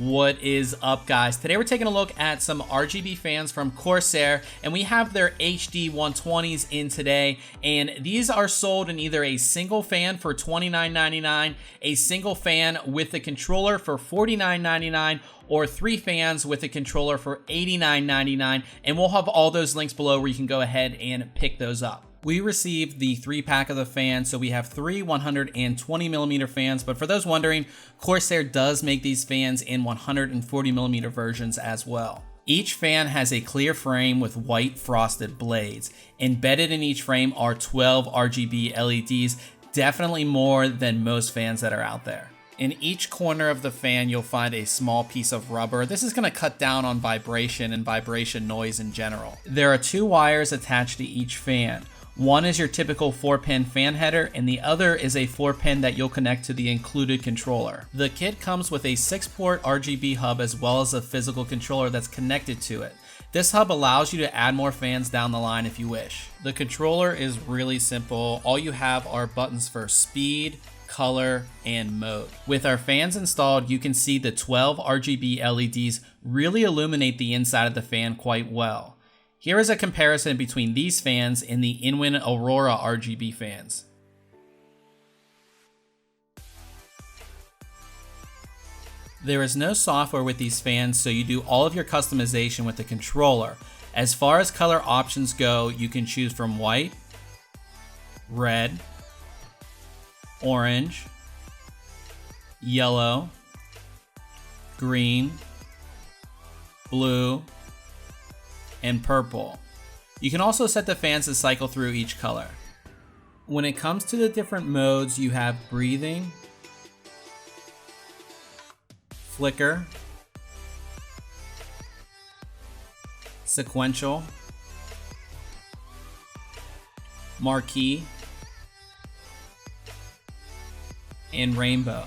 What is up, guys? Today we're taking a look at some RGB fans from Corsair, and we have their HD120s in today, and these are sold in either a single fan for $29.99, a single fan with a controller for $49.99, or 3 fans with a controller for $89.99, and we'll have all those links below where you can go ahead and pick those up. We received the 3-pack of the fans, so we have 3 120mm fans, but for those wondering, Corsair does make these fans in 140mm versions as well. Each fan has a clear frame with white frosted blades. Embedded in each frame are 12 RGB LEDs, definitely more than most fans that are out there. In each corner of the fan, you'll find a small piece of rubber. This is going to cut down on vibration and vibration noise in general. There are 2 wires attached to each fan. One is your typical 4-pin fan header, and the other is a 4-pin that you'll connect to the included controller. The kit comes with a 6-port RGB hub as well as a physical controller that's connected to it. This hub allows you to add more fans down the line if you wish. The controller is really simple. All you have are buttons for speed, color, and mode. With our fans installed, you can see the 12 RGB LEDs really illuminate the inside of the fan quite well. Here is a comparison between these fans and the Inwin Aurora RGB fans. There is no software with these fans, so you do all of your customization with the controller. As far as color options go, you can choose from white, red, orange, yellow, green, blue, and purple. You can also set the fans to cycle through each color. When it comes to the different modes, you have breathing, flicker, sequential, marquee, and rainbow.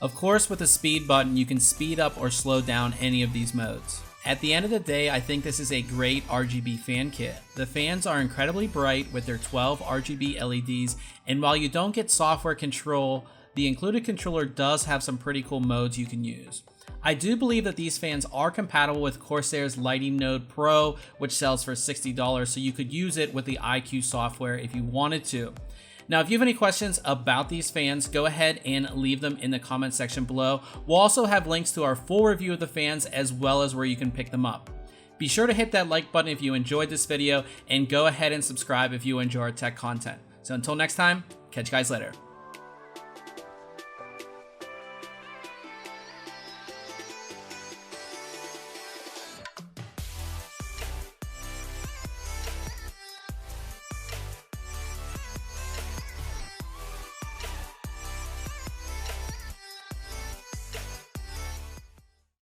Of course, with the speed button, you can speed up or slow down any of these modes. At the end of the day, I think this is a great RGB fan kit. The fans are incredibly bright with their 12 RGB LEDs, and while you don't get software control, the included controller does have some pretty cool modes you can use. I do believe that these fans are compatible with Corsair's Lighting Node Pro, which sells for $60, so you could use it with the iCUE software if you wanted to. Now, if you have any questions about these fans, go ahead and leave them in the comment section below. We'll also have links to our full review of the fans as well as where you can pick them up. Be sure to hit that like button if you enjoyed this video, and go ahead and subscribe if you enjoy our tech content. So until next time, catch you guys later.